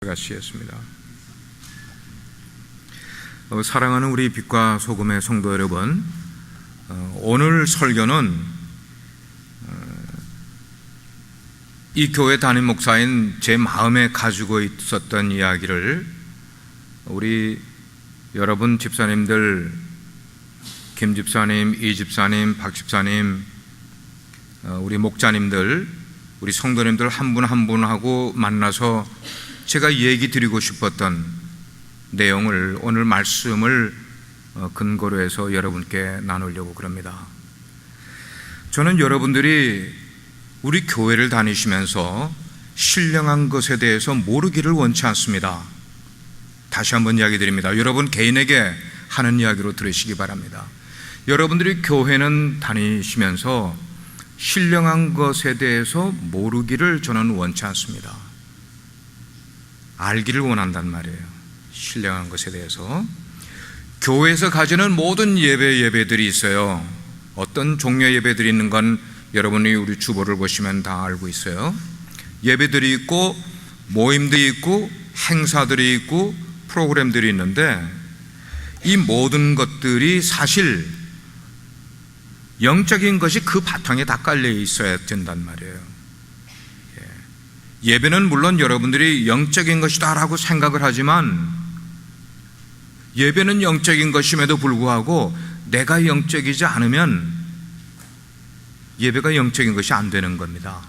같이했습니다. 사랑하는 우리 빛과 소금의 성도 여러분, 오늘 설교는 이 교회 담임 목사인 제 마음에 가지고 있었던 이야기를 우리 여러분 집사님들, 김 집사님, 이 집사님, 박 집사님, 우리 목자님들, 우리 성도님들 한 분 한 분하고 만나서 제가 얘기 드리고 싶었던 내용을 오늘 말씀을 근거로 해서 여러분께 나누려고 그럽니다. 저는 여러분들이 우리 교회를 다니시면서 신령한 것에 대해서 모르기를 원치 않습니다. 다시 한번 이야기 드립니다. 여러분 개인에게 하는 이야기로 들으시기 바랍니다. 여러분들이 교회는 다니시면서 신령한 것에 대해서 모르기를 저는 원치 않습니다. 알기를 원한단 말이에요. 신령한 것에 대해서. 교회에서 가지는 모든 예배들이 있어요. 어떤 종류의 예배들이 있는 건 여러분이 우리 주보를 보시면 다 알고 있어요. 예배들이 있고 모임들이 있고 행사들이 있고 프로그램들이 있는데 이 모든 것들이 사실 영적인 것이 그 바탕에 다 깔려 있어야 된단 말이에요. 예배는 물론 여러분들이 영적인 것이다라고 생각을 하지만 예배는 영적인 것임에도 불구하고 내가 영적이지 않으면 예배가 영적인 것이 안 되는 겁니다.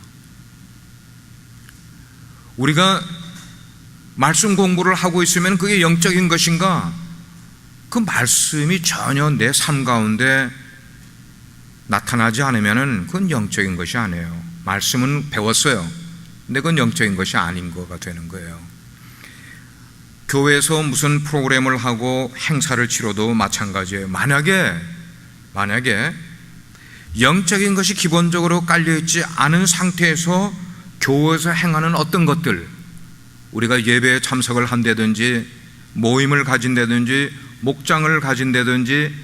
우리가 말씀 공부를 하고 있으면 그게 영적인 것인가? 그 말씀이 전혀 내 삶 가운데 나타나지 않으면 그건 영적인 것이 아니에요. 말씀은 배웠어요. 근데 그건 영적인 것이 아닌 거가 되는 거예요. 교회에서 무슨 프로그램을 하고 행사를 치러도 마찬가지예요. 만약에 영적인 것이 기본적으로 깔려있지 않은 상태에서 교회에서 행하는 어떤 것들, 우리가 예배에 참석을 한다든지 모임을 가진다든지 목장을 가진다든지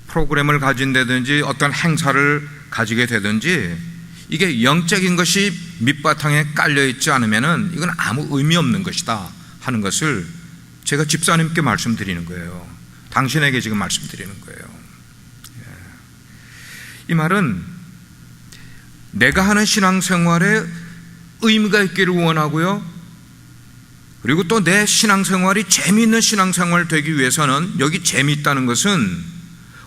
프로그램을 가진다든지 어떤 행사를 가지게 되든지 이게 영적인 것이 밑바탕에 깔려있지 않으면 이건 아무 의미 없는 것이다 하는 것을 제가 집사님께 말씀드리는 거예요. 당신에게 지금 말씀드리는 거예요. 이 말은 내가 하는 신앙생활에 의미가 있기를 원하고요, 그리고 또 내 신앙생활이 재미있는 신앙생활 되기 위해서는, 여기 재미있다는 것은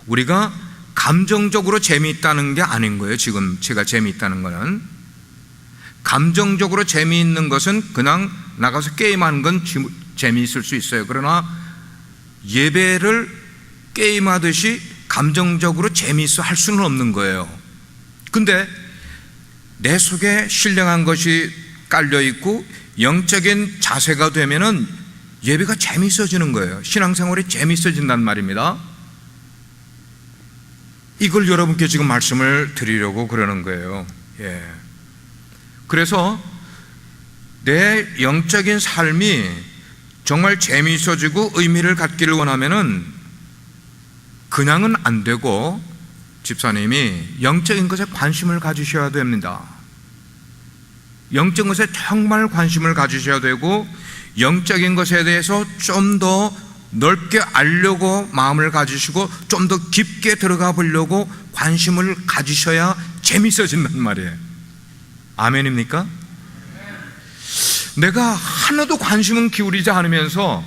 우리가 감정적으로 재미있다는 게 아닌 거예요. 지금 제가 재미있다는 거는, 감정적으로 재미있는 것은 그냥 나가서 게임하는 건 재미있을 수 있어요. 그러나 예배를 게임하듯이 감정적으로 재미있어 할 수는 없는 거예요. 근데 내 속에 신령한 것이 깔려있고 영적인 자세가 되면은 예배가 재미있어지는 거예요. 신앙생활이 재미있어진단 말입니다. 이걸 여러분께 지금 말씀을 드리려고 그러는 거예요. 그래서 내 영적인 삶이 정말 재미있어지고 의미를 갖기를 원하면은 그냥은 안 되고 집사님이 영적인 것에 관심을 가지셔야 됩니다. 영적인 것에 정말 관심을 가지셔야 되고 영적인 것에 대해서 좀 더 넓게 알려고 마음을 가지시고 좀 더 깊게 들어가 보려고 관심을 가지셔야 재밌어진단 말이에요. 아멘입니까? 내가 하나도 관심은 기울이지 않으면서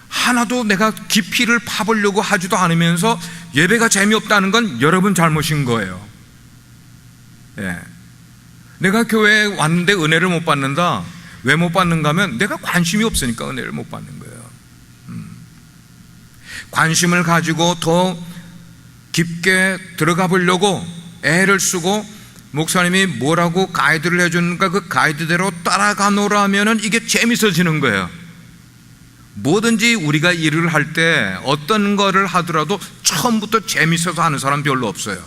하나도 내가 깊이를 파보려고 하지도 않으면서 예배가 재미없다는 건 여러분 잘못인 거예요. 내가 교회에 왔는데 은혜를 못 받는다. 왜 못 받는가 하면 내가 관심이 없으니까 은혜를 못 받는 거예요. 관심을 가지고 더 깊게 들어가 보려고 애를 쓰고 목사님이 뭐라고 가이드를 해주는가 그 가이드대로 따라가 놓으라면은 이게 재밌어지는 거예요. 뭐든지 우리가 일을 할 때 어떤 거를 하더라도 처음부터 재밌어서 하는 사람 별로 없어요.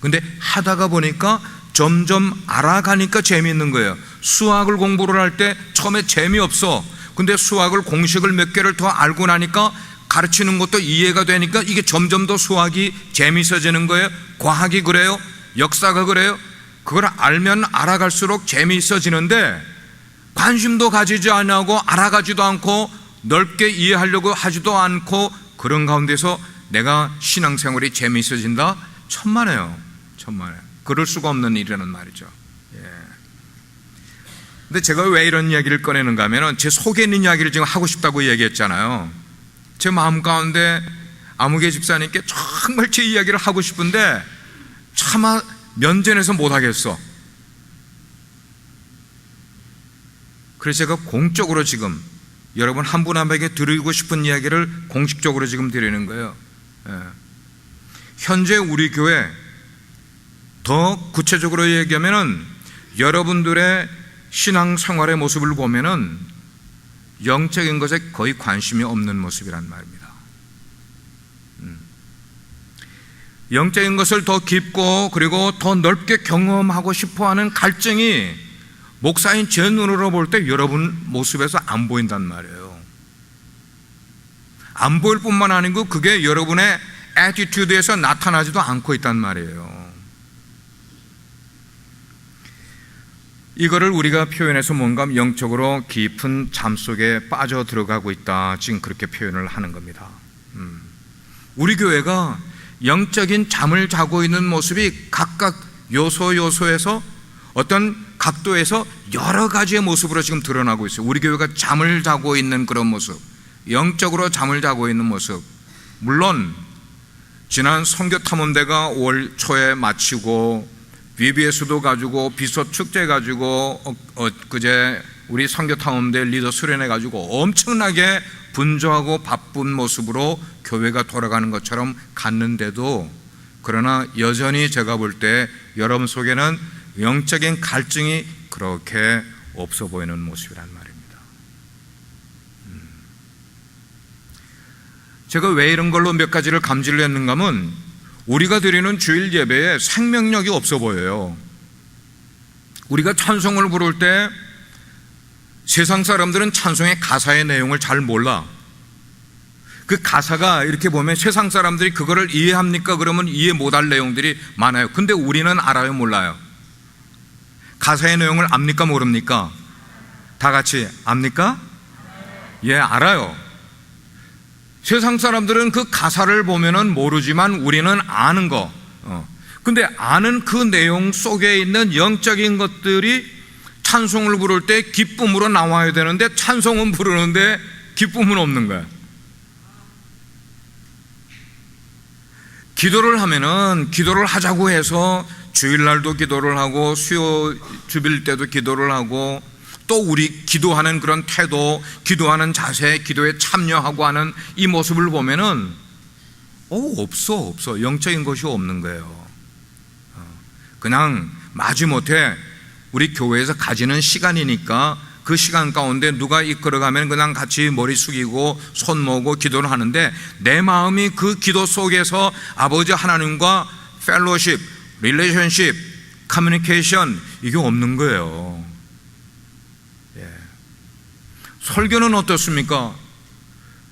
근데 하다가 보니까 점점 알아가니까 재미있는 거예요. 수학을 공부를 할 때 처음에 재미없어. 근데 수학을 공식을 몇 개를 더 알고 나니까 가르치는 것도 이해가 되니까 이게 점점 더 수학이 재미있어지는 거예요. 과학이 그래요. 역사가 그래요. 그걸 알면 알아갈수록 재미있어지는데 관심도 가지지 않고 알아가지도 않고 넓게 이해하려고 하지도 않고 그런 가운데서 내가 신앙생활이 재미있어진다? 천만에요. 천만에. 그럴 수가 없는 일이라는 말이죠. 근데 제가 왜 이런 이야기를 꺼내는가 하면 제 속에 있는 이야기를 지금 하고 싶다고 얘기했잖아요. 제 마음 가운데 아무개 집사님께 정말 제 이야기를 하고 싶은데 차마 면전에서 못하겠어. 그래서 제가 공적으로 지금 여러분 한 분 한 분에게 드리고 싶은 이야기를 공식적으로 지금 드리는 거예요. 현재 우리 교회 더 구체적으로 얘기하면은 여러분들의 신앙생활의 모습을 보면은 영적인 것에 거의 관심이 없는 모습이란 말입니다. 영적인 것을 더 깊고 그리고 더 넓게 경험하고 싶어하는 갈증이 목사인 제 눈으로 볼 때 여러분 모습에서 안 보인단 말이에요. 안 보일 뿐만 아니고 그게 여러분의 애티튜드에서 나타나지도 않고 있단 말이에요. 이거를 우리가 표현해서 뭔가 영적으로 깊은 잠 속에 빠져 들어가고 있다, 지금 그렇게 표현을 하는 겁니다. 우리 교회가 영적인 잠을 자고 있는 모습이 각각 요소에서 어떤 각도에서 여러 가지의 모습으로 지금 드러나고 있어요. 우리 교회가 잠을 자고 있는 그런 모습, 영적으로 잠을 자고 있는 모습. 물론 지난 선교탐험대가 5월 초에 마치고 VBS도 가지고 비서 축제 가지고 그제 우리 선교탐험대 리더 수련회 가지고 엄청나게 분주하고 바쁜 모습으로 교회가 돌아가는 것처럼 갔는데도, 그러나 여전히 제가 볼 때 여러분 속에는 영적인 갈증이 그렇게 없어 보이는 모습이란 말입니다. 제가 왜 이런 걸로 몇 가지를 감지를 했는가 하면 우리가 드리는 주일 예배에 생명력이 없어 보여요. 우리가 찬송을 부를 때 세상 사람들은 찬송의 가사의 내용을 잘 몰라. 그 가사가 이렇게 보면 세상 사람들이 그거를 이해합니까? 그러면 이해 못할 내용들이 많아요. 근데 우리는 알아요, 몰라요? 가사의 내용을 압니까, 모릅니까? 다 같이 압니까? 예, 알아요. 세상 사람들은 그 가사를 보면은 모르지만 우리는 아는 거. 근데 아는 그 내용 속에 있는 영적인 것들이 찬송을 부를 때 기쁨으로 나와야 되는데 찬송은 부르는데 기쁨은 없는 거야. 기도를 하면은 기도를 하자고 해서 주일날도 기도를 하고 수요 주빌 때도 기도를 하고 또 우리 기도하는 그런 태도, 기도하는 자세, 기도에 참여하고 하는 이 모습을 보면은 없어. 영적인 것이 없는 거예요. 그냥 마지못해 우리 교회에서 가지는 시간이니까 그 시간 가운데 누가 이끌어가면 그냥 같이 머리 숙이고 손 모으고 기도를 하는데 내 마음이 그 기도 속에서 아버지 하나님과 펠로십, 릴레이션십, 커뮤니케이션, 이게 없는 거예요. 설교는 어떻습니까?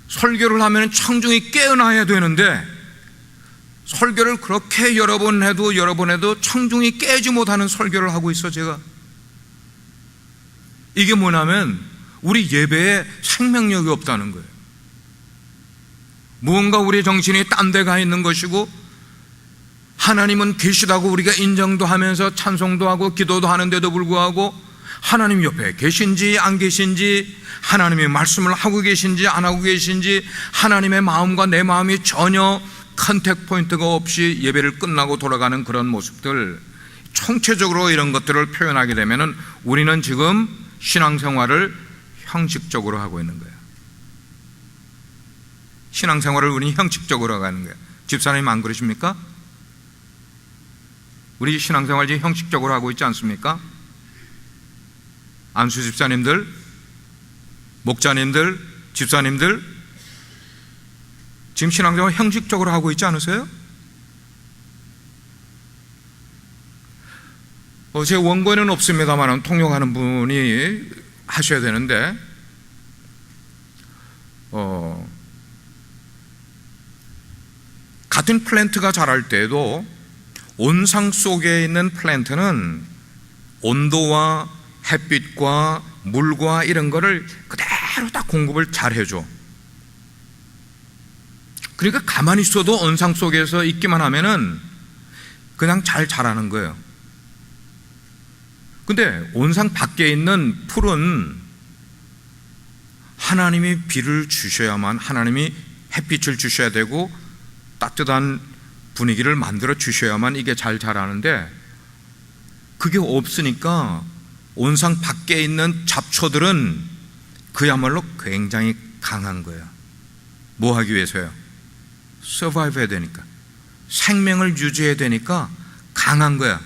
설교를 하면 청중이 깨어나야 되는데 설교를 그렇게 여러 번 해도 청중이 깨지 못하는 설교를 하고 있어. 제가 이게 뭐냐면 우리 예배에 생명력이 없다는 거예요. 무언가 우리 정신이 딴 데 가 있는 것이고 하나님은 계시다고 우리가 인정도 하면서 찬송도 하고 기도도 하는데도 불구하고 하나님 옆에 계신지 안 계신지, 하나님의 말씀을 하고 계신지 안 하고 계신지, 하나님의 마음과 내 마음이 전혀 컨택 포인트가 없이 예배를 끝나고 돌아가는 그런 모습들, 총체적으로 이런 것들을 표현하게 되면 우리는 지금 신앙생활을 형식적으로 하고 있는 거예요. 신앙생활을 우리는 형식적으로 하는 거예요. 집사님 안 그러십니까? 우리 신앙생활 지금 형식적으로 하고 있지 않습니까? 안수 집사님들, 목자님들, 집사님들 지금 신앙생활 형식적으로 하고 있지 않으세요? 제 원고에는 없습니다만 통역하는 분이 하셔야 되는데 같은 플랜트가 자랄 때에도 온상 속에 있는 플랜트는 온도와 햇빛과 물과 이런 거를 그대로 다 공급을 잘 해줘. 그러니까 가만히 있어도 온상 속에서 있기만 하면은 그냥 잘 자라는 거예요. 근데 온상 밖에 있는 풀은 하나님이 비를 주셔야만, 하나님이 햇빛을 주셔야 되고 따뜻한 분위기를 만들어 주셔야만 이게 잘 자라는데, 그게 없으니까 온상 밖에 있는 잡초들은 그야말로 굉장히 강한 거예요. 뭐 하기 위해서요? 서바이브 해야 되니까, 생명을 유지해야 되니까 강한 거야.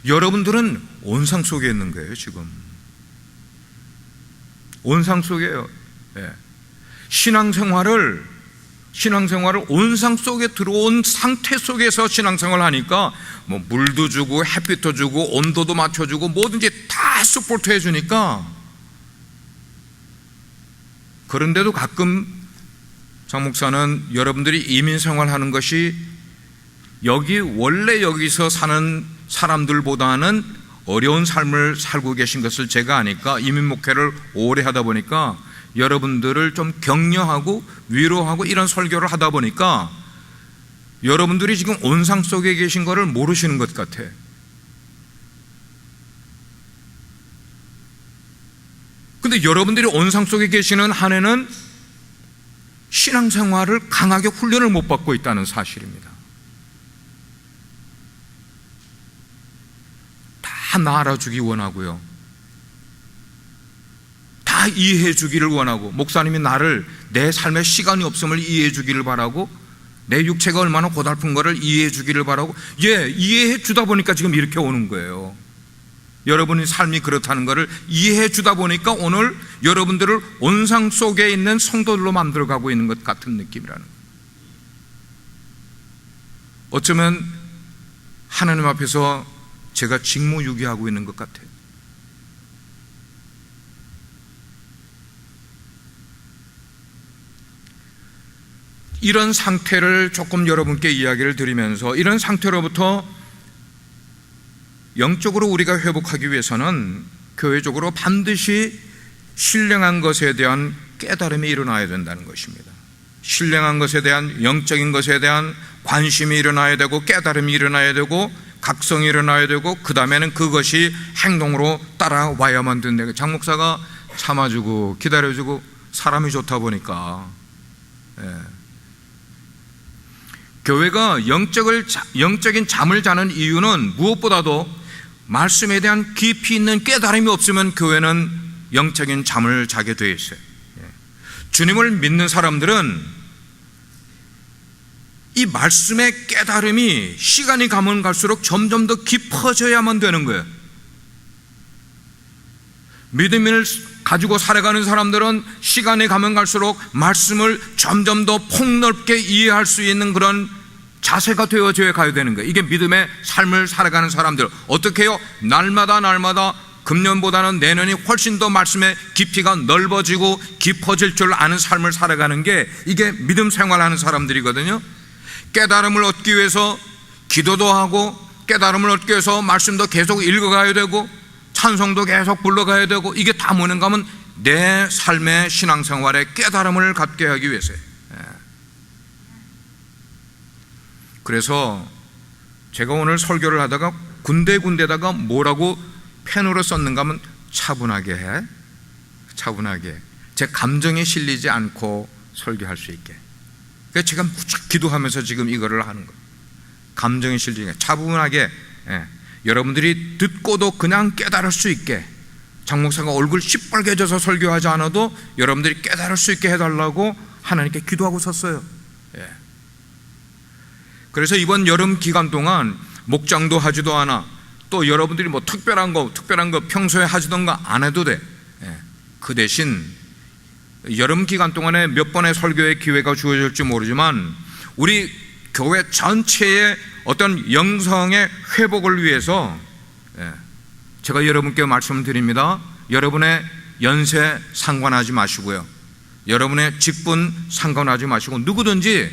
여러분들은 온상 속에 있는 거예요. 지금 온상 속에요. 신앙생활을 온상 속에 들어온 상태 속에서 신앙생활을 하니까 뭐 물도 주고 햇빛도 주고 온도도 맞춰주고 뭐든지 다 서포트 해주니까, 그런데도 가끔 장 목사는 여러분들이 이민생활하는 것이 원래 여기서 사는 사람들보다는 어려운 삶을 살고 계신 것을 제가 아니까, 이민 목회를 오래 하다 보니까 여러분들을 좀 격려하고 위로하고 이런 설교를 하다 보니까 여러분들이 지금 온상 속에 계신 것을 모르시는 것 같아. 근데 여러분들이 온상 속에 계시는 한 해는 신앙생활을 강하게 훈련을 못 받고 있다는 사실입니다. 다 알아주기 원하고요, 다 이해해 주기를 원하고, 목사님이 나를 내 삶에 시간이 없음을 이해해 주기를 바라고, 내 육체가 얼마나 고달픈 거를 이해해 주기를 바라고, 이해해 주다 보니까 지금 이렇게 오는 거예요. 여러분의 삶이 그렇다는 것을 이해해 주다 보니까 오늘 여러분들을 온상 속에 있는 성도들로 만들어가고 있는 것 같은 느낌이라는 거예요. 어쩌면 하나님 앞에서 제가 직무유기하고 있는 것 같아요. 이런 상태를 조금 여러분께 이야기를 드리면서, 이런 상태로부터 영적으로 우리가 회복하기 위해서는 교회적으로 반드시 신령한 것에 대한 깨달음이 일어나야 된다는 것입니다. 신령한 것에 대한, 영적인 것에 대한 관심이 일어나야 되고, 깨달음이 일어나야 되고, 각성이 일어나야 되고, 그 다음에는 그것이 행동으로 따라와야만 된다. 장 목사가 참아주고 기다려주고 사람이 좋다 보니까, 교회가 영적인 잠을 자는 이유는 무엇보다도 말씀에 대한 깊이 있는 깨달음이 없으면 교회는 영적인 잠을 자게 되어 있어요. 주님을 믿는 사람들은 이 말씀의 깨달음이 시간이 가면 갈수록 점점 더 깊어져야만 되는 거예요. 믿음을 가지고 살아가는 사람들은 시간이 가면 갈수록 말씀을 점점 더 폭넓게 이해할 수 있는 그런 자세가 되어져야 가야 되는 거예요. 이게 믿음의 삶을 살아가는 사람들. 어떻게 해요? 날마다 금년보다는 내년이 훨씬 더 말씀의 깊이가 넓어지고 깊어질 줄 아는 삶을 살아가는 게, 이게 믿음 생활하는 사람들이거든요. 깨달음을 얻기 위해서 기도도 하고, 깨달음을 얻기 위해서 말씀도 계속 읽어가야 되고, 찬송도 계속 불러가야 되고, 이게 다 뭐는가 하면 내 삶의 신앙생활에 깨달음을 갖게 하기 위해서예요. 그래서 제가 오늘 설교를 하다가 군데군데다가 뭐라고 펜으로 썼는가 하면 차분하게 제 감정에 실리지 않고 설교할 수 있게. 그래서 제가 무척 기도하면서 지금 이거를 하는 거예요. 감정에 실리지 않게 차분하게, 여러분들이 듣고도 그냥 깨달을 수 있게, 장 목사가 얼굴 시뻘개져서 설교하지 않아도 여러분들이 깨달을 수 있게 해달라고 하나님께 기도하고 섰어요. 그래서 이번 여름 기간 동안 목장도 하지도 않아, 또 여러분들이 뭐 특별한 거 평소에 하시던가 안 해도 돼. 그 대신 여름 기간 동안에 몇 번의 설교의 기회가 주어질지 모르지만, 우리 교회 전체의 어떤 영성의 회복을 위해서 제가 여러분께 말씀드립니다. 여러분의 연세 상관하지 마시고요, 여러분의 직분 상관하지 마시고, 누구든지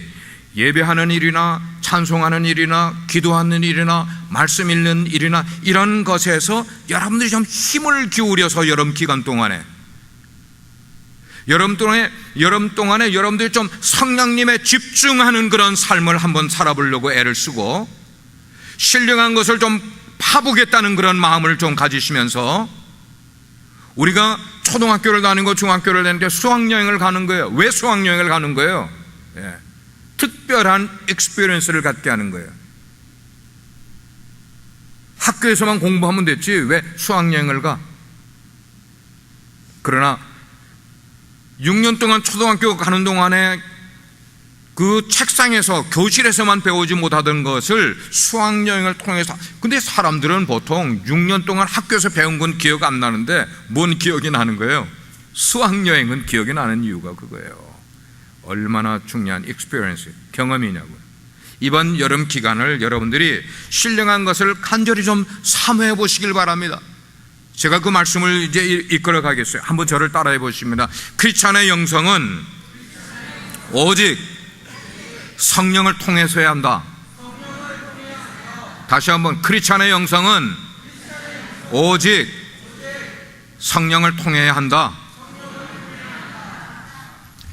예배하는 일이나 찬송하는 일이나 기도하는 일이나 말씀 읽는 일이나 이런 것에서 여러분들이 좀 힘을 기울여서 여름 기간 동안에 여러분들이 좀 성령님에 집중하는 그런 삶을 한번 살아보려고 애를 쓰고 신령한 것을 좀 파보겠다는 그런 마음을 좀 가지시면서, 우리가 초등학교를 다니고 중학교를 다니는데 수학여행을 가는 거예요. 왜 수학여행을 가는 거예요? 특별한 익스피리언스를 갖게 하는 거예요. 학교에서만 공부하면 됐지 왜 수학여행을 가? 그러나 6년 동안 초등학교 가는 동안에 그 책상에서 교실에서만 배우지 못하던 것을 수학여행을 통해서, 근데 사람들은 보통 6년 동안 학교에서 배운 건 기억 안 나는데 뭔 기억이 나는 거예요? 수학여행은 기억이 나는 이유가 그거예요. 얼마나 중요한 익스피리언스, 경험이냐고요. 이번 여름 기간을 여러분들이 신령한 것을 간절히 좀 사모해 보시길 바랍니다. 제가 그 말씀을 이제 이끌어 가겠어요. 한번 저를 따라해 보십니다. 크리스찬의 영성은 오직 성령을 통해서 해야 한다. 다시 한번, 크리스찬의 영성은 오직 성령을 통해야 한다.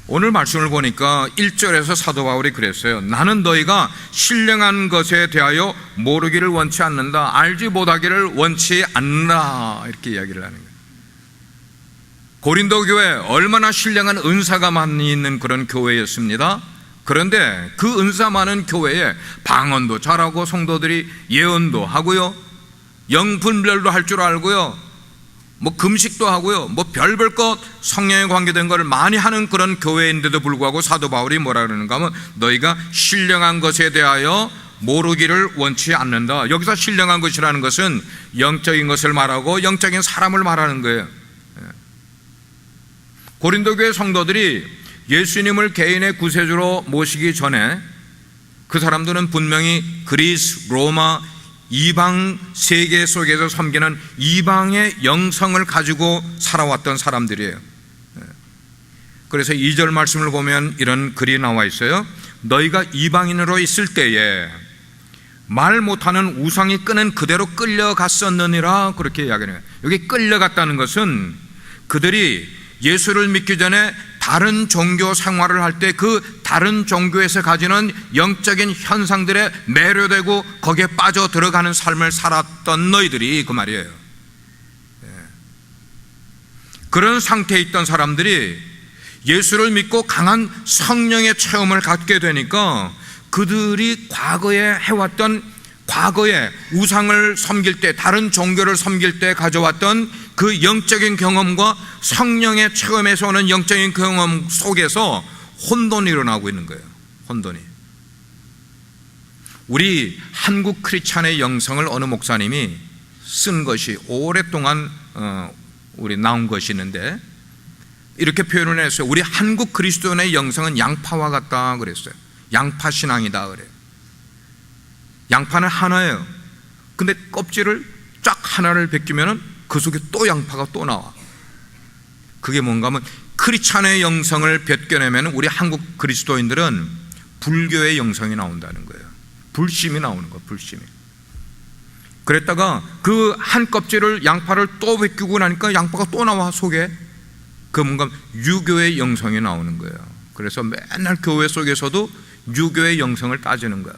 오늘 말씀을 보니까 1절에서 사도 바울이 그랬어요. 나는 너희가 신령한 것에 대하여 모르기를 원치 않는다. 알지 못하기를 원치 않는다. 이렇게 이야기를 하는 거예요. 고린도 교회 얼마나 신령한 은사가 많이 있는 그런 교회였습니다. 그런데 그 은사 많은 교회에 방언도 잘하고 성도들이 예언도 하고요, 영분별도 할 줄 알고요, 금식도 하고요, 별별 것 성령에 관계된 것을 많이 하는 그런 교회인데도 불구하고 사도 바울이 뭐라 그러는가 하면, 너희가 신령한 것에 대하여 모르기를 원치 않는다. 여기서 신령한 것이라는 것은 영적인 것을 말하고 영적인 사람을 말하는 거예요. 고린도 교회 성도들이 예수님을 개인의 구세주로 모시기 전에 그 사람들은 분명히 그리스, 로마, 이방 세계 속에서 섬기는 이방의 영성을 가지고 살아왔던 사람들이에요. 그래서 2절 말씀을 보면 이런 글이 나와 있어요. 너희가 이방인으로 있을 때에 말 못하는 우상이 끄는 그대로 끌려갔었느니라, 그렇게 이야기해요. 여기 끌려갔다는 것은 그들이 예수를 믿기 전에 다른 종교 생활을 할 때 그 다른 종교에서 가지는 영적인 현상들에 매료되고 거기에 빠져 들어가는 삶을 살았던 너희들이, 그 말이에요. 그런 상태에 있던 사람들이 예수를 믿고 강한 성령의 체험을 갖게 되니까 그들이 과거에 해왔던, 과거에 우상을 섬길 때, 다른 종교를 섬길 때 가져왔던 그 영적인 경험과 성령의 체험에서 오는 영적인 경험 속에서 혼돈이 일어나고 있는 거예요. 혼돈이. 우리 한국 크리스찬의 영성을 어느 목사님이 쓴 것이 오랫동안 우리 나온 것이 있는데 이렇게 표현을 했어요. 우리 한국 그리스도인의 영성은 양파와 같다 그랬어요. 양파 신앙이다 그래요. 양파는 하나예요. 근데 껍질을 쫙 하나를 벗기면 그 속에 또 양파가 또 나와. 그게 뭔가 하면 크리스찬의 영성을 벗겨내면 우리 한국 그리스도인들은 불교의 영성이 나온다는 거예요. 불심이 나오는 거예요. 불심이. 그랬다가 그 한 껍질을, 양파를 또 벗기고 나니까 양파가 또 나와 속에. 그 뭔가 유교의 영성이 나오는 거예요. 그래서 맨날 교회 속에서도 유교의 영성을 따지는 거야.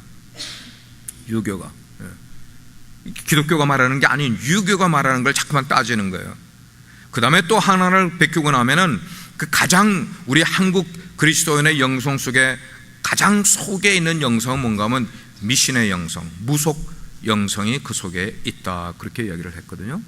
유교가, 기독교가 말하는 게 아닌 유교가 말하는 걸 자꾸만 따지는 거예요. 그 다음에 또 하나를 베끼고 나면은 그 가장 우리 한국 그리스도인의 영성 속에 가장 속에 있는 영성은 뭔가 하면 미신의 영성, 무속 영성이 그 속에 있다, 그렇게 이야기를 했거든요.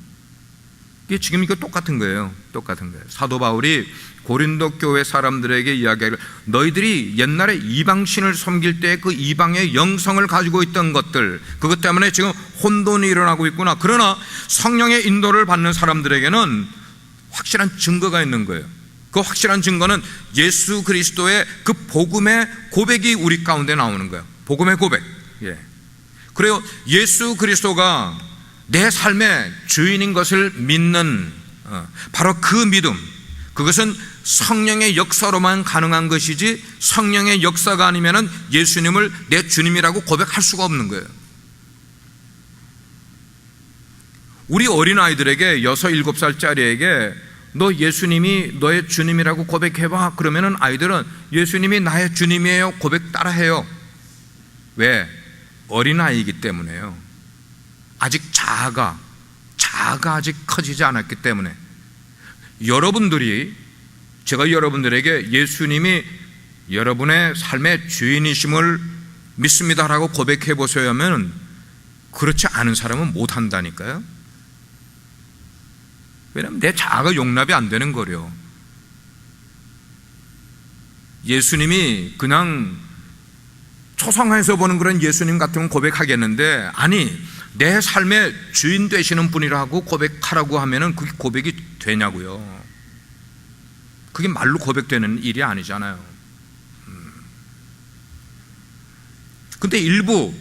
이게 지금 이거 똑같은 거예요. 똑같은 거예요. 사도 바울이 고린도 교회 사람들에게 이야기를, 너희들이 옛날에 이방신을 섬길 때 그 이방의 영성을 가지고 있던 것들, 그것 때문에 지금 혼돈이 일어나고 있구나. 그러나 성령의 인도를 받는 사람들에게는 확실한 증거가 있는 거예요. 그 확실한 증거는 예수 그리스도의 그 복음의 고백이 우리 가운데 나오는 거예요. 복음의 고백. 그래요. 예수 그리스도가 내 삶의 주인인 것을 믿는 바로 그 믿음, 그것은 성령의 역사로만 가능한 것이지 성령의 역사가 아니면 예수님을 내 주님이라고 고백할 수가 없는 거예요. 우리 어린아이들에게 6, 7살짜리에게 너 예수님이 너의 주님이라고 고백해봐 그러면 아이들은 예수님이 나의 주님이에요 고백 따라해요. 왜? 어린아이이기 때문에요. 아직 자아가 아직 커지지 않았기 때문에. 제가 여러분들에게 예수님이 여러분의 삶의 주인이심을 믿습니다라고 고백해 보세요 하면 그렇지 않은 사람은 못 한다니까요. 왜냐하면 내 자아가 용납이 안 되는 거려. 예수님이 그냥 초상화에서 보는 그런 예수님 같으면 고백하겠는데, 아니 내 삶의 주인 되시는 분이라고 고백하라고 하면은 그게 고백이 되냐고요. 그게 말로 고백되는 일이 아니잖아요. 근데 일부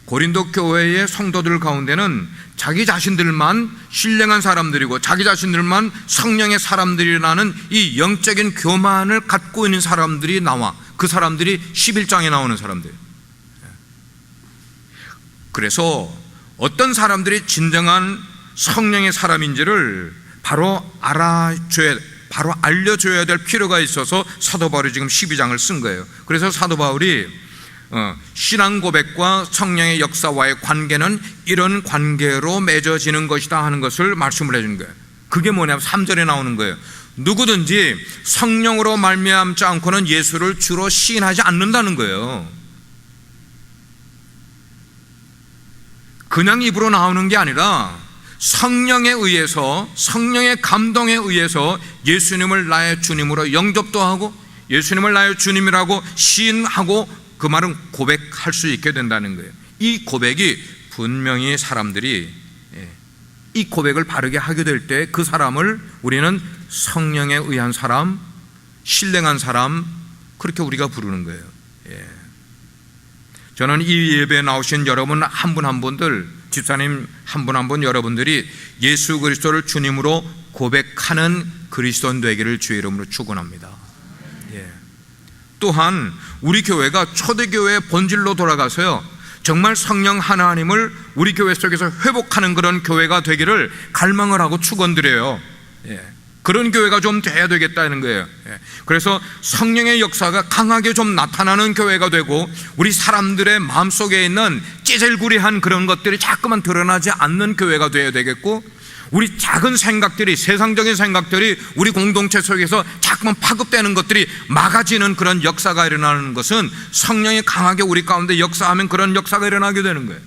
고린도 교회의 성도들 가운데는 자기 자신들만 신령한 사람들이고 자기 자신들만 성령의 사람들이라는 이 영적인 교만을 갖고 있는 사람들이 나와. 그 사람들이 11장에 나오는 사람들. 그래서 어떤 사람들이 진정한 성령의 사람인지를 바로 알려줘야 될 필요가 있어서 사도 바울이 지금 12장을 쓴 거예요. 그래서 사도 바울이 신앙 고백과 성령의 역사와의 관계는 이런 관계로 맺어지는 것이다 하는 것을 말씀을 해준 거예요. 그게 뭐냐면 3절에 나오는 거예요. 누구든지 성령으로 말미암지 않고는 예수를 주로 시인하지 않는다는 거예요. 그냥 입으로 나오는 게 아니라 성령에 의해서, 성령의 감동에 의해서 예수님을 나의 주님으로 영접도 하고 예수님을 나의 주님이라고 시인하고 그 말은 고백할 수 있게 된다는 거예요. 이 고백이 분명히 사람들이 이 고백을 바르게 하게 될 때 그 사람을 우리는 성령에 의한 사람, 신령한 사람, 그렇게 우리가 부르는 거예요. 저는 이 예배에 나오신 여러분 한 분 한 분들, 집사님 한 분 한 분 여러분들이 예수 그리스도를 주님으로 고백하는 그리스도인 되기를 주의 이름으로 축원합니다. 또한 우리 교회가 초대교회의 본질로 돌아가서요, 정말 성령 하나님을 우리 교회 속에서 회복하는 그런 교회가 되기를 갈망을 하고 축원드려요. 그런 교회가 좀 돼야 되겠다는 거예요. 그래서 성령의 역사가 강하게 좀 나타나는 교회가 되고 우리 사람들의 마음속에 있는 찌질구리한 그런 것들이 자꾸만 드러나지 않는 교회가 되어야 되겠고, 우리 작은 생각들이, 세상적인 생각들이 우리 공동체 속에서 자꾸만 파급되는 것들이 막아지는 그런 역사가 일어나는 것은 성령이 강하게 우리 가운데 역사하면 그런 역사가 일어나게 되는 거예요.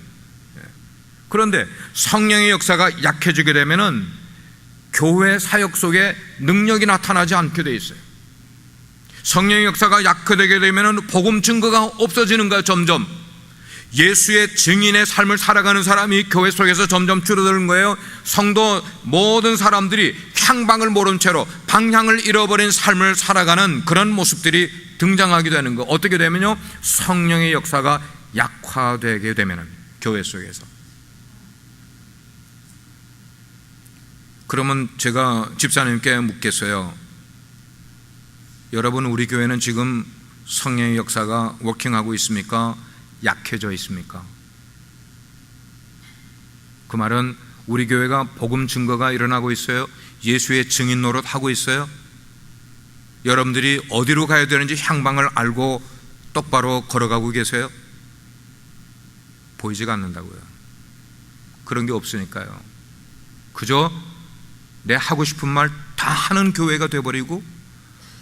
그런데 성령의 역사가 약해지게 되면은 교회 사역 속에 능력이 나타나지 않게 돼 있어요. 성령의 역사가 약화되게 되면은 복음 증거가 없어지는 거예요. 점점 예수의 증인의 삶을 살아가는 사람이 교회 속에서 점점 줄어드는 거예요. 성도 모든 사람들이 향방을 모른 채로 방향을 잃어버린 삶을 살아가는 그런 모습들이 등장하게 되는 거. 어떻게 되면요, 성령의 역사가 약화되게 되면은 교회 속에서. 그러면 제가 집사님께 묻겠어요. 여러분, 우리 교회는 지금 성령의 역사가 워킹하고 있습니까? 약해져 있습니까? 그 말은 우리 교회가 복음 증거가 일어나고 있어요? 예수의 증인 노릇 하고 있어요? 여러분들이 어디로 가야 되는지 향방을 알고 똑바로 걸어가고 계세요? 보이지가 않는다고요. 그런 게 없으니까요. 그저 내 하고 싶은 말 다 하는 교회가 돼버리고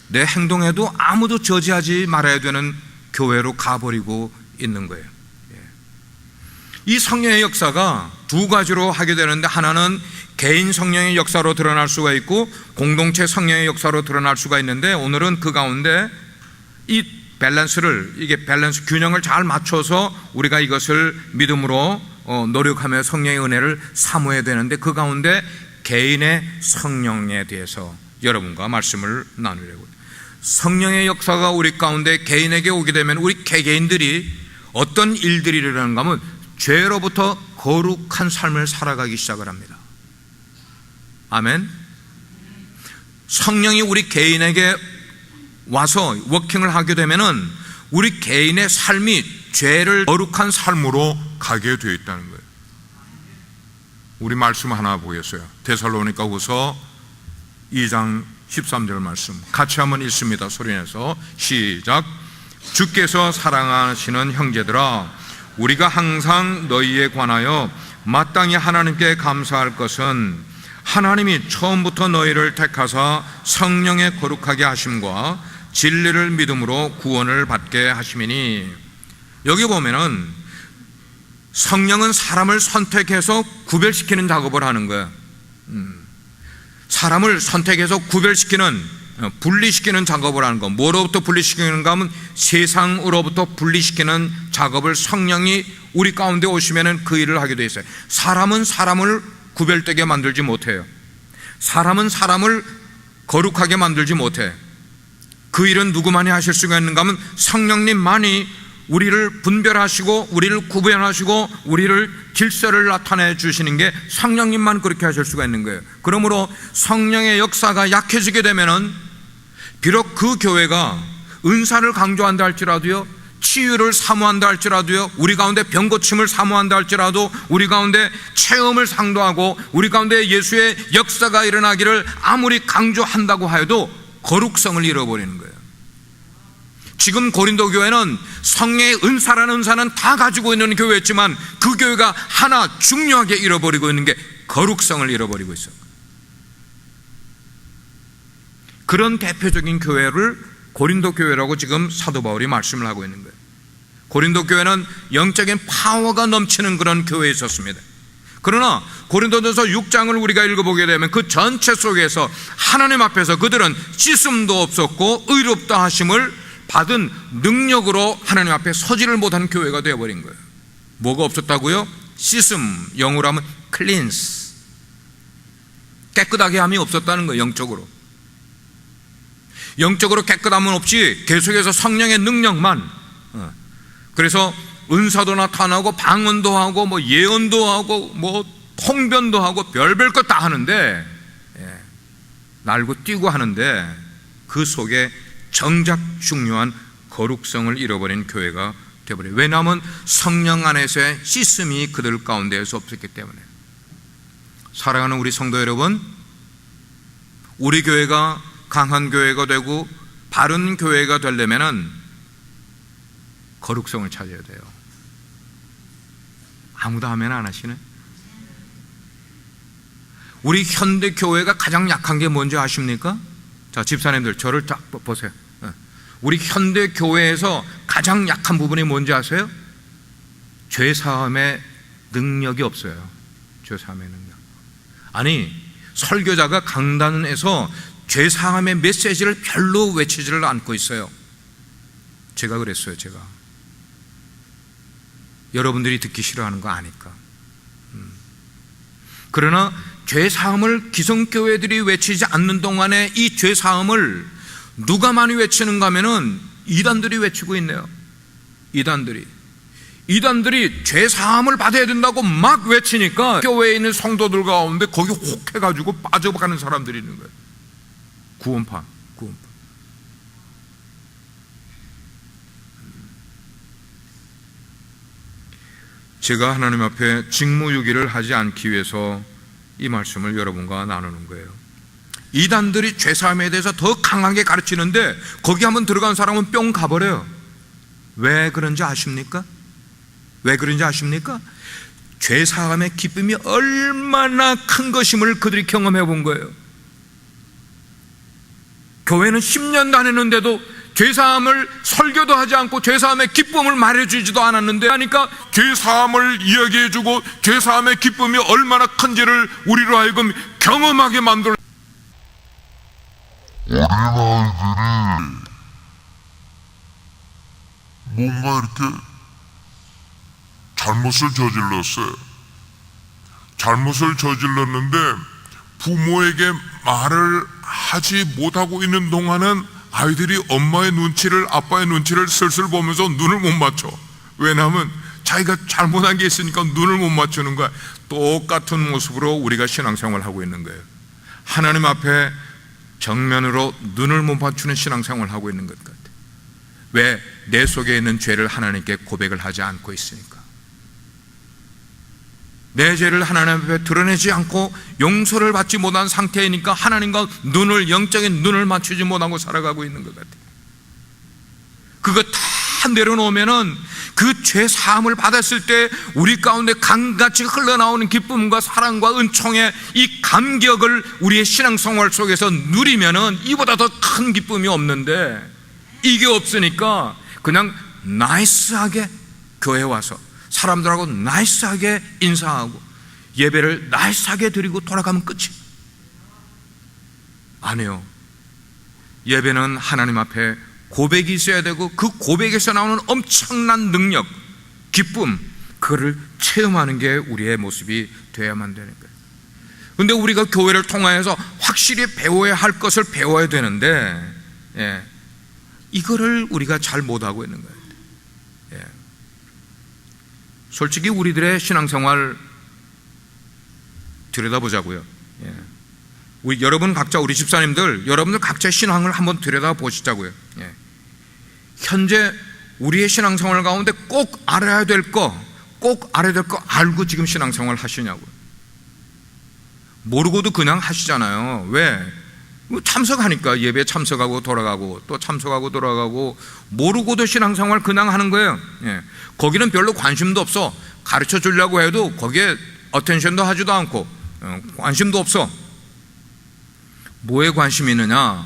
내 행동에도 아무도 저지하지 말아야 되는 교회로 가버리고 있는 거예요. 이 성령의 역사가 두 가지로 하게 되는데, 하나는 개인 성령의 역사로 드러날 수가 있고 공동체 성령의 역사로 드러날 수가 있는데, 오늘은 그 가운데 이 밸런스 균형을 잘 맞춰서 우리가 이것을 믿음으로 노력하며 성령의 은혜를 사모해야 되는데, 그 가운데 개인의 성령에 대해서 여러분과 말씀을 나누려고요. 성령의 역사가 우리 가운데 개인에게 오게 되면 우리 개개인들이 어떤 일들이 일어나는가 하면 죄로부터 거룩한 삶을 살아가기 시작을 합니다. 아멘. 성령이 우리 개인에게 와서 워킹을 하게 되면은 우리 개인의 삶이 죄를 거룩한 삶으로 가게 되어 있다는 거예요. 우리 말씀 하나 보겠어요. 데살로니가후서 2장 13절 말씀 같이 한번 읽습니다. 소리내서 시작. 주께서 사랑하시는 형제들아, 우리가 항상 너희에 관하여 마땅히 하나님께 감사할 것은 하나님이 처음부터 너희를 택하사 성령의 거룩하게 하심과 진리를 믿음으로 구원을 받게 하심이니. 여기 보면은 성령은 사람을 선택해서 구별시키는 작업을 하는 거예요. 사람을 선택해서 구별시키는, 분리시키는 작업을 하는 거. 뭐로부터 분리시키는가 하면 세상으로부터 분리시키는 작업을 성령이 우리 가운데 오시면은 그 일을 하게 돼 있어요. 사람은 사람을 구별되게 만들지 못해요. 사람은 사람을 거룩하게 만들지 못해. 그 일은 누구만이 하실 수가 있는가 하면 성령님만이 우리를 분별하시고 우리를 구별하시고 우리를 질서를 나타내 주시는 게 성령님만 그렇게 하실 수가 있는 거예요. 그러므로 성령의 역사가 약해지게 되면은 비록 그 교회가 은사를 강조한다 할지라도요, 치유를 사모한다 할지라도요, 우리 가운데 병고침을 사모한다 할지라도, 우리 가운데 체험을 상도하고 우리 가운데 예수의 역사가 일어나기를 아무리 강조한다고 하여도 거룩성을 잃어버리는 거예요. 지금 고린도 교회는 성령의 은사라는 은사는 다 가지고 있는 교회였지만 그 교회가 하나 중요하게 잃어버리고 있는 게 거룩성을 잃어버리고 있어요. 그런 대표적인 교회를 고린도 교회라고 지금 사도 바울이 말씀을 하고 있는 거예요. 고린도 교회는 영적인 파워가 넘치는 그런 교회에 있었습니다. 그러나 고린도전서 6장을 우리가 읽어보게 되면 그 전체 속에서 하나님 앞에서 그들은 씻음도 없었고 의롭다 하심을 받은 능력으로 하나님 앞에 서지를 못하는 교회가 되어버린 거예요. 뭐가 없었다고요? 씻음, 영어로 하면 클린스, 깨끗하게 함이 없었다는 거예요. 영적으로 깨끗함은 없이 계속해서 성령의 능력만, 그래서 은사도 나타나고 방언도 하고 뭐 예언도 하고 뭐 통변도 하고 별별 것 다 하는데, 날고 뛰고 하는데 그 속에 정작 중요한 거룩성을 잃어버린 교회가 되어버려요. 왜냐하면 성령 안에서의 씻음이 그들 가운데에서 없었기 때문에. 사랑하는 우리 성도 여러분, 우리 교회가 강한 교회가 되고 바른 교회가 되려면 거룩성을 찾아야 돼요. 아무도 아멘 안 하시네? 우리 현대 교회가 가장 약한 게 뭔지 아십니까? 자, 집사님들 저를 딱 보세요. 우리 현대 교회에서 가장 약한 부분이 뭔지 아세요? 죄사함의 능력이 없어요. 죄사함의 능력. 아니, 설교자가 강단에서 죄사함의 메시지를 별로 외치지를 않고 있어요. 제가 그랬어요. 제가 여러분들이 듣기 싫어하는 거 아니까. 그러나 죄사함을 기성교회들이 외치지 않는 동안에 이 죄사함을 누가 많이 외치는가 하면은 이단들이 외치고 있네요. 이단들이 죄사함을 받아야 된다고 막 외치니까 교회에 있는 성도들 가운데 거기 혹해가지고 빠져가는 사람들이 있는 거예요. 구원파. 제가 하나님 앞에 직무유기를 하지 않기 위해서 이 말씀을 여러분과 나누는 거예요. 이단들이 죄사함에 대해서 더 강하게 가르치는데 거기 한번 들어간 사람은 뿅 가버려요. 왜 그런지 아십니까? 죄사함의 기쁨이 얼마나 큰 것임을 그들이 경험해 본 거예요. 교회는 10년 다녔는데도 죄사함을 설교도 하지 않고 죄사함의 기쁨을 말해주지도 않았는데 하니까 죄사함을 이야기해주고 죄사함의 기쁨이 얼마나 큰지를 우리로 하여금 경험하게 만들어. 어린아이들이 뭔가 이렇게 잘못을 저질렀어요. 잘못을 저질렀는데 부모에게 말을 하지 못하고 있는 동안은 아이들이 엄마의 눈치를, 아빠의 눈치를 슬슬 보면서 눈을 못 맞춰. 왜냐하면 자기가 잘못한 게 있으니까 눈을 못 맞추는 거야. 똑같은 모습으로 우리가 신앙생활을 하고 있는 거예요. 하나님 앞에 정면으로 눈을 못 맞추는 신앙생활을 하고 있는 것 같아요. 왜? 내 속에 있는 죄를 하나님께 고백을 하지 않고 있으니까. 내 죄를 하나님 앞에 드러내지 않고 용서를 받지 못한 상태이니까 하나님과 영적인 눈을 맞추지 못하고 살아가고 있는 것 같아요. 그거 다 내려놓으면은 그 죄 사함을 받았을 때 우리 가운데 강같이 흘러나오는 기쁨과 사랑과 은총의 이 감격을 우리의 신앙생활 속에서 누리면은 이보다 더 큰 기쁨이 없는데, 이게 없으니까 그냥 나이스하게 교회 와서 사람들하고 나이스하게 인사하고 예배를 나이스하게 드리고 돌아가면 끝이 아니에요. 예배는 하나님 앞에 고백이 있어야 되고, 그 고백에서 나오는 엄청난 능력, 기쁨, 그거를 체험하는 게 우리의 모습이 되어야만 되는 거예요. 그런데 우리가 교회를 통하여서 확실히 배워야 할 것을 배워야 되는데, 이거를 우리가 잘 못하고 있는 거예요. 솔직히 우리들의 신앙생활 들여다보자고요. 여러분 각자, 우리 집사님들, 여러분들 각자의 신앙을 한번 들여다보시자고요. 현재 우리의 신앙생활 가운데 꼭 알아야 될 거 알고 지금 신앙생활 하시냐고요. 모르고도 그냥 하시잖아요. 왜? 참석하니까, 예배에 참석하고 돌아가고 또 참석하고 돌아가고, 모르고도 신앙생활 그냥 하는 거예요. 거기는 별로 관심도 없어. 가르쳐 주려고 해도 거기에 어텐션도 하지도 않고 관심도 없어. 뭐에 관심이 있느냐?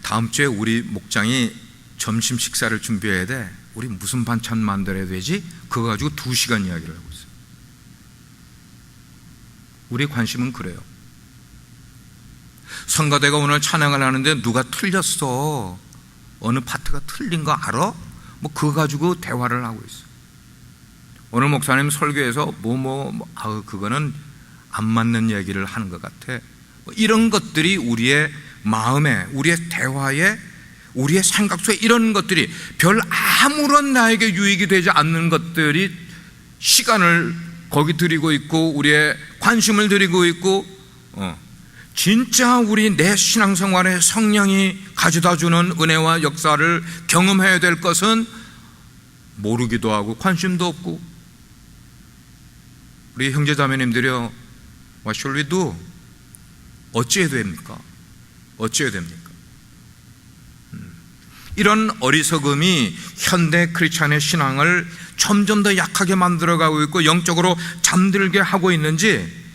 다음 주에 우리 목장이 점심 식사를 준비해야 돼. 우리 무슨 반찬 만들어야 되지? 그거 가지고 2시간 이야기를 하고 있어요. 우리의 관심은 그래요. 성가대가 오늘 찬양을 하는데 누가 틀렸어, 어느 파트가 틀린 거 알아? 뭐 그거 가지고 대화를 하고 있어. 오늘 목사님 설교에서 그거는 안 맞는 얘기를 하는 것 같아. 이런 것들이 우리의 마음에, 우리의 대화에, 우리의 생각 속에 이런 것들이 별 아무런 나에게 유익이 되지 않는 것들이 시간을 거기 들이고 있고, 우리의 관심을 들이고 있고, 진짜 우리 내 신앙생활에 성령이 가져다주는 은혜와 역사를 경험해야 될 것은 모르기도 하고 관심도 없고. 우리 형제자매님들이요, What shall we do? 어찌해야 됩니까? 이런 어리석음이 현대 크리스찬의 신앙을 점점 더 약하게 만들어가고 있고 영적으로 잠들게 하고 있는지,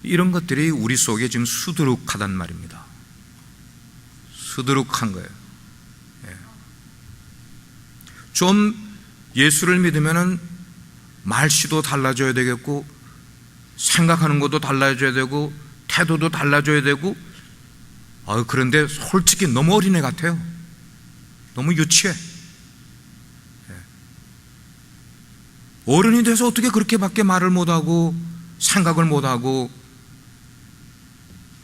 이런 것들이 우리 속에 지금 수두룩하단 말입니다. 수두룩한 거예요. 좀 예수를 믿으면은 말씨도 달라져야 되겠고, 생각하는 것도 달라져야 되고, 태도도 달라져야 되고. 그런데 솔직히 너무 어린애 같아요. 너무 유치해. 어른이 돼서 어떻게 그렇게밖에 말을 못하고 생각을 못하고,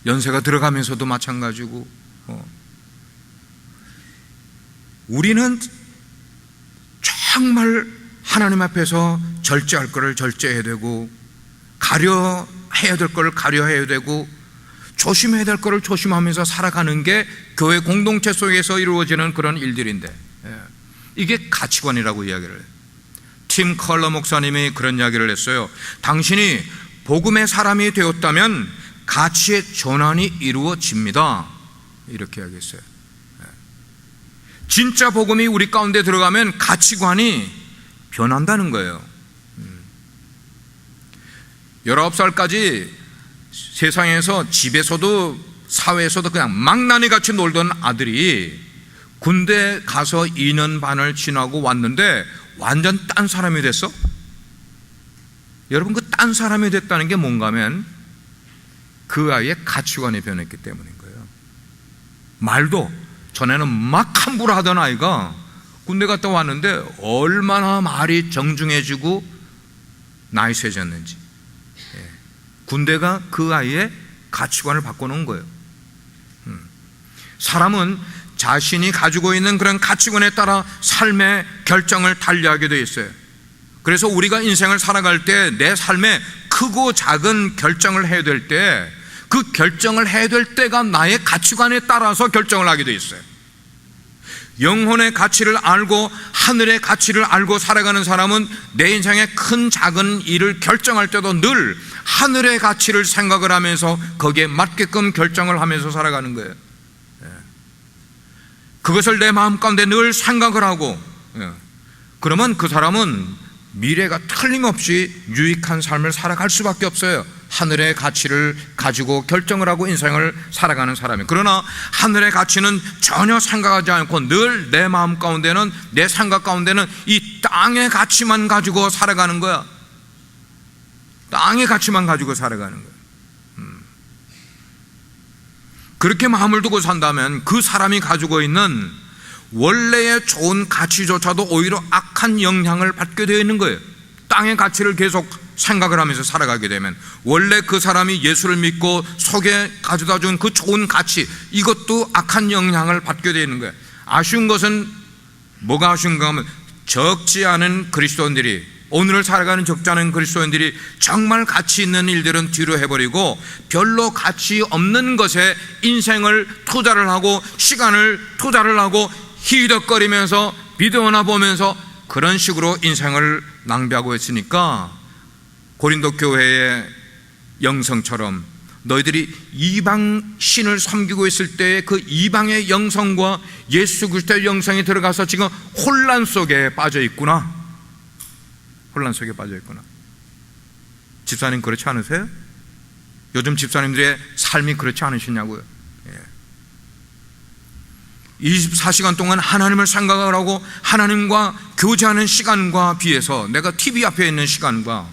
연세가 들어가면서도 마찬가지고. 우리는 정말 하나님 앞에서 절제할 것을 절제해야 되고, 가려해야 될 것을 가려해야 되고, 조심해야 될 것을 조심하면서 살아가는 게 교회 공동체 속에서 이루어지는 그런 일들인데, 이게 가치관이라고 이야기를 해요. 팀 컬러 목사님이 그런 이야기를 했어요. 당신이 복음의 사람이 되었다면 가치의 전환이 이루어집니다, 이렇게 이야기했어요. 진짜 복음이 우리 가운데 들어가면 가치관이 변한다는 거예요. 19살까지 세상에서, 집에서도 사회에서도 그냥 망나니 같이 놀던 아들이 군대 가서 2년 반을 지나고 왔는데 완전 딴 사람이 됐어? 여러분, 그 딴 사람이 됐다는 게 뭔가 하면 그 아이의 가치관이 변했기 때문인 거예요. 말도, 전에는 막 함부로 하던 아이가 군대 갔다 왔는데 얼마나 말이 정중해지고 나이스해졌는지. 군대가 그 아이의 가치관을 바꿔놓은 거예요. 사람은 자신이 가지고 있는 그런 가치관에 따라 삶의 결정을 달리하게 되어 있어요. 그래서 우리가 인생을 살아갈 때 내 삶에 크고 작은 결정을 해야 될 때 그 결정을 해야 될 때가 나의 가치관에 따라서 결정을 하게 돼 있어요. 영혼의 가치를 알고 하늘의 가치를 알고 살아가는 사람은 내 인생의 큰 작은 일을 결정할 때도 늘 하늘의 가치를 생각을 하면서 거기에 맞게끔 결정을 하면서 살아가는 거예요. 그것을 내 마음 가운데 늘 생각을 하고, 그러면 그 사람은 미래가 틀림없이 유익한 삶을 살아갈 수밖에 없어요. 하늘의 가치를 가지고 결정을 하고 인생을 살아가는 사람이. 그러나 하늘의 가치는 전혀 생각하지 않고 늘 내 마음 가운데는, 내 생각 가운데는 이 땅의 가치만 가지고 살아가는 거야. 땅의 가치만 가지고 살아가는 거야. 그렇게 마음을 두고 산다면 그 사람이 가지고 있는 원래의 좋은 가치조차도 오히려 악한 영향을 받게 되어 있는 거예요. 땅의 가치를 계속 생각을 하면서 살아가게 되면 원래 그 사람이 예수를 믿고 속에 가져다 준 그 좋은 가치, 이것도 악한 영향을 받게 되어 있는 거예요. 아쉬운 것은 뭐가 아쉬운가 하면 적지 않은 그리스도인들이, 오늘을 살아가는 적지 않은 그리스도인들이 정말 가치 있는 일들은 뒤로 해버리고 별로 가치 없는 것에 인생을 투자를 하고 시간을 투자를 하고 히덕거리면서 비디오나 보면서 그런 식으로 인생을 낭비하고 있으니까 고린도 교회의 영성처럼 너희들이 이방 신을 섬기고 있을 때의 그 이방의 영성과 예수 그리스도의 영성이 들어가서 지금 혼란 속에 빠져 있구나. 혼란 속에 빠져 있구나. 집사님 그렇지 않으세요? 요즘 집사님들의 삶이 그렇지 않으시냐고요. 24시간 동안 하나님을 생각을 하고 하나님과 교제하는 시간과 비해서 내가 TV 앞에 있는 시간과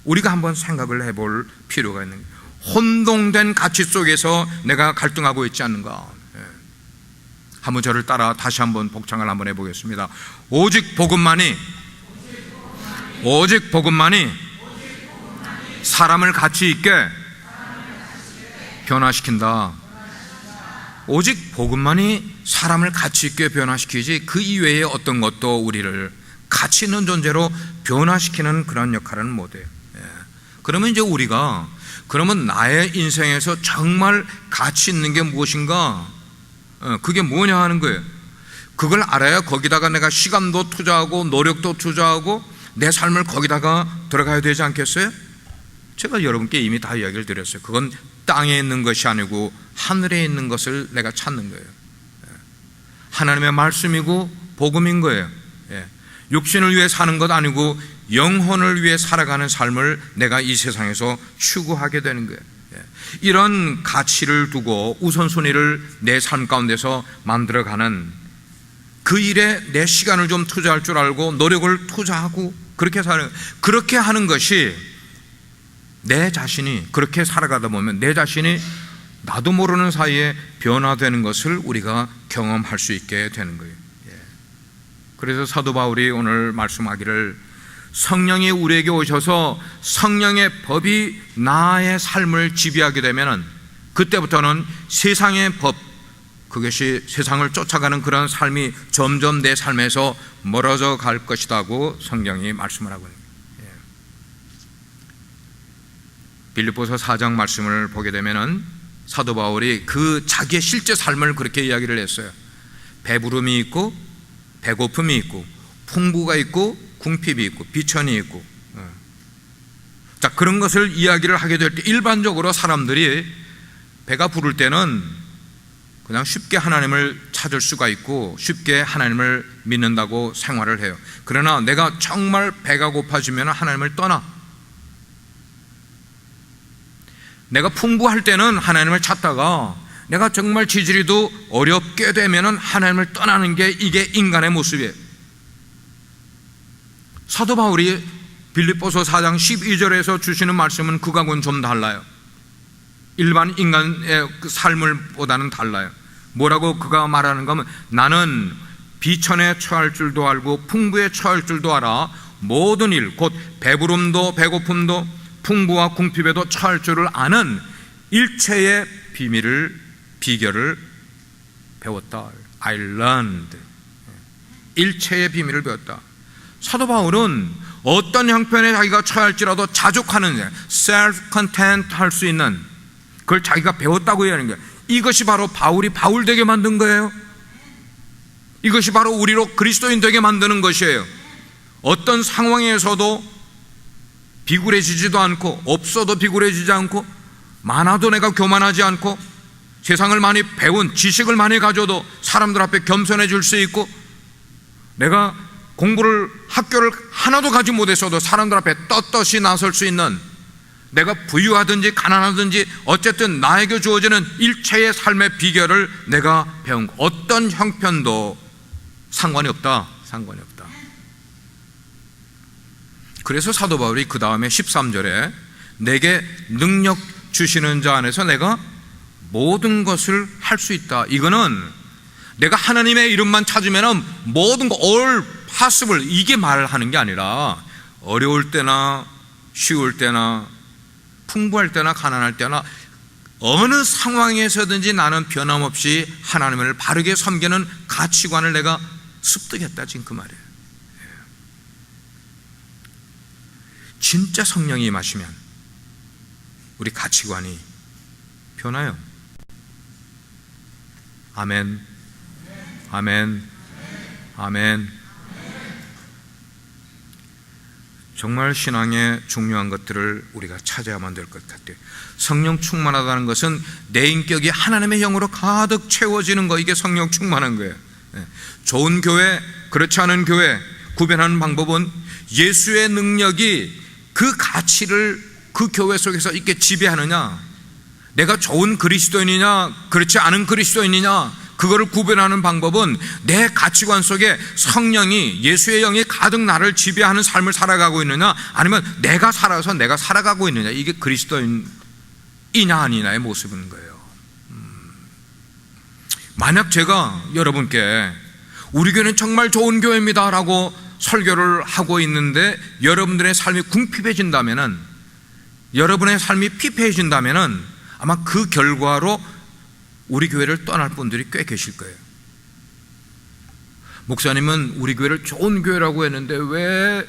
우리가 한번 생각을 해볼 필요가 있는 거예요. 혼동된 가치 속에서 내가 갈등하고 있지 않는가. 한번 저를 따라 다시 한번 복창을 한번 해보겠습니다. 오직 복음만이 사람을 가치 있게 변화시킨다. 오직 복음만이 사람을 가치 있게 변화시키지 그 이외에 어떤 것도 우리를 가치 있는 존재로 변화시키는 그런 역할은 못해요. 그러면 이제 우리가 그러면 나의 인생에서 정말 가치 있는 게 무엇인가, 그게 뭐냐 하는 거예요. 그걸 알아야 거기다가 내가 시간도 투자하고 노력도 투자하고 내 삶을 거기다가 들어가야 되지 않겠어요? 제가 여러분께 이미 다 이야기를 드렸어요. 그건 땅에 있는 것이 아니고 하늘에 있는 것을 내가 찾는 거예요. 하나님의 말씀이고 복음인 거예요. 육신을 위해 사는 것 아니고 영혼을 위해 살아가는 삶을 내가 이 세상에서 추구하게 되는 거예요. 이런 가치를 두고 우선순위를 내 삶 가운데서 만들어가는 그 일에 내 시간을 좀 투자할 줄 알고 노력을 투자하고 그렇게 하는 것이 내 자신이 그렇게 살아가다 보면 내 자신이 나도 모르는 사이에 변화되는 것을 우리가 경험할 수 있게 되는 거예요. 그래서 사도 바울이 오늘 말씀하기를 성령이 우리에게 오셔서 성령의 법이 나의 삶을 지배하게 되면 그때부터는 세상의 법, 그것이 세상을 쫓아가는 그런 삶이 점점 내 삶에서 멀어져 갈 것이라고 성경이 말씀을 하고 있습니다. 빌립보서 4장 말씀을 보게 되면은 사도 바울이 그 자기의 실제 삶을 그렇게 이야기를 했어요. 배부름이 있고 배고픔이 있고 풍부가 있고 궁핍이 있고 비천이 있고, 자, 그런 것을 이야기를 하게 될 때 일반적으로 사람들이 배가 부를 때는 그냥 쉽게 하나님을 찾을 수가 있고 쉽게 하나님을 믿는다고 생활을 해요. 그러나 내가 정말 배가 고파지면 하나님을 떠나. 내가 풍부할 때는 하나님을 찾다가 내가 정말 지지리도 어렵게 되면 하나님을 떠나는 게 이게 인간의 모습이에요. 사도 바울이 빌립보서 4장 12절에서 주시는 말씀은 그거하고는 좀 달라요. 일반 인간의 그 삶을 보다는 달라요. 뭐라고 그가 말하는가 하면 나는 비천에 처할 줄도 알고 풍부에 처할 줄도 알아 모든 일 곧 배부름도 배고픔도 풍부와 궁핍에도 처할 줄을 아는 일체의 비결을 배웠다. I learned. 일체의 비밀을 배웠다. 사도 바울은 어떤 형편에 자기가 처할지라도 자족하는, self-content 할 수 있는, 그걸 자기가 배웠다고 얘기하는 거예요. 이것이 바로 바울이 바울 되게 만든 거예요. 이것이 바로 우리로 그리스도인 되게 만드는 것이에요. 어떤 상황에서도 비굴해지지도 않고, 없어도 비굴해지지 않고, 많아도 내가 교만하지 않고, 세상을 많이 배운 지식을 많이 가져도 사람들 앞에 겸손해질 수 있고, 내가 학교를 하나도 가지 못했어도 사람들 앞에 떳떳이 나설 수 있는, 내가 부유하든지 가난하든지 어쨌든 나에게 주어지는 일체의 삶의 비결을 내가 배운 거. 어떤 형편도 상관이 없다. 상관이 없다. 그래서 사도 바울이 그 다음에 13절에 내게 능력 주시는 자 안에서 내가 모든 것을 할 수 있다. 이거는 내가 하나님의 이름만 찾으면 모든 거 all possible 이게 말하는 게 아니라, 어려울 때나 쉬울 때나 풍부할 때나 가난할 때나 어느 상황에서든지 나는 변함없이 하나님을 바르게 섬기는 가치관을 내가 습득했다. 지금 그 말이에요. 진짜 성령이 임하시면 우리 가치관이 변화요. 아멘, 아멘, 아멘. 정말 신앙의 중요한 것들을 우리가 찾아야만 될 것 같아요. 성령 충만하다는 것은 내 인격이 하나님의 영으로 가득 채워지는 거, 이게 성령 충만한 거예요. 좋은 교회, 그렇지 않은 교회 구별하는 방법은 예수의 능력이 그 가치를 그 교회 속에서 있게 지배하느냐, 내가 좋은 그리스도인이냐 그렇지 않은 그리스도인이냐, 그거를 구별하는 방법은 내 가치관 속에 성령이, 예수의 영이 가득 나를 지배하는 삶을 살아가고 있느냐, 아니면 내가 살아서 내가 살아가고 있느냐, 이게 그리스도인이냐 아니냐의 모습인 거예요. 만약 제가 여러분께 우리 교회는 정말 좋은 교회입니다 라고 설교를 하고 있는데 여러분들의 삶이 궁핍해진다면은, 여러분의 삶이 피폐해진다면은 아마 그 결과로 우리 교회를 떠날 분들이 꽤 계실 거예요. 목사님은 우리 교회를 좋은 교회라고 했는데 왜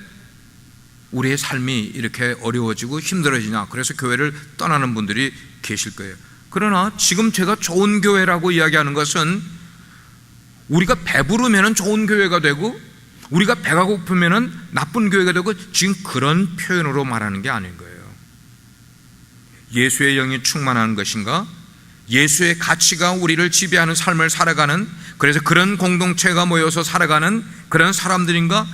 우리의 삶이 이렇게 어려워지고 힘들어지냐, 그래서 교회를 떠나는 분들이 계실 거예요. 그러나 지금 제가 좋은 교회라고 이야기하는 것은 우리가 배부르면 좋은 교회가 되고 우리가 배가 고프면 나쁜 교회가 되고, 지금 그런 표현으로 말하는 게 아닌 거예요. 예수의 영이 충만한 것인가, 예수의 가치가 우리를 지배하는 삶을 살아가는, 그래서 그런 공동체가 모여서 살아가는 그런 사람들인가,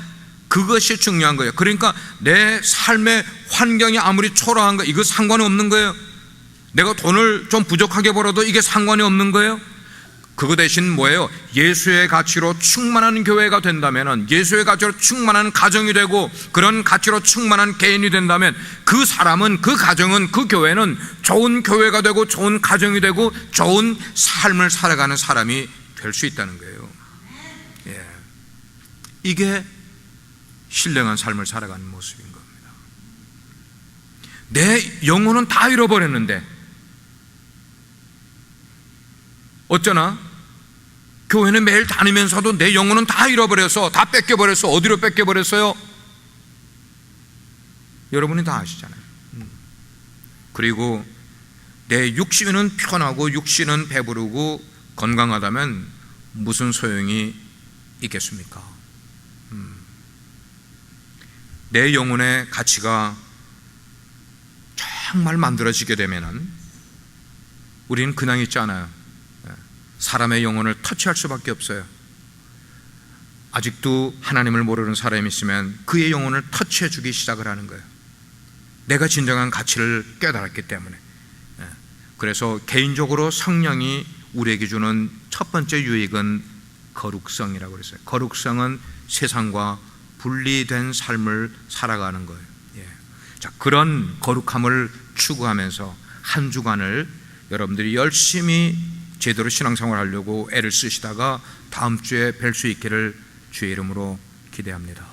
그것이 중요한 거예요. 그러니까 내 삶의 환경이 아무리 초라한 거 이거 상관이 없는 거예요. 내가 돈을 좀 부족하게 벌어도 이게 상관이 없는 거예요. 그거 대신 뭐예요? 예수의 가치로 충만한 교회가 된다면, 예수의 가치로 충만한 가정이 되고 그런 가치로 충만한 개인이 된다면 그 사람은, 그 가정은, 그 교회는 좋은 교회가 되고 좋은 가정이 되고 좋은 삶을 살아가는 사람이 될 수 있다는 거예요. 예. 이게 신령한 삶을 살아가는 모습인 겁니다. 내 영혼은 다 잃어버렸는데 어쩌나 교회는 매일 다니면서도 내 영혼은 다 잃어버려서, 다 뺏겨버렸어. 어디로 뺏겨버렸어요? 여러분이 다 아시잖아요. 그리고 내 육신은 편하고 육신은 배부르고 건강하다면 무슨 소용이 있겠습니까? 내 영혼의 가치가 정말 만들어지게 되면은 우리는 그냥 있지 않아요. 사람의 영혼을 터치할 수밖에 없어요. 아직도 하나님을 모르는 사람이 있으면 그의 영혼을 터치해 주기 시작을 하는 거예요. 내가 진정한 가치를 깨달았기 때문에. 그래서 개인적으로 성령이 우리에게 주는 첫 번째 유익은 거룩성이라고 그랬어요. 거룩성은 세상과 분리된 삶을 살아가는 거예요. 자, 그런 거룩함을 추구하면서 한 주간을 여러분들이 열심히 제대로 신앙생활 하려고 애를 쓰시다가 다음 주에 뵐 수 있기를 주의 이름으로 기대합니다.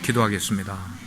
기도하겠습니다.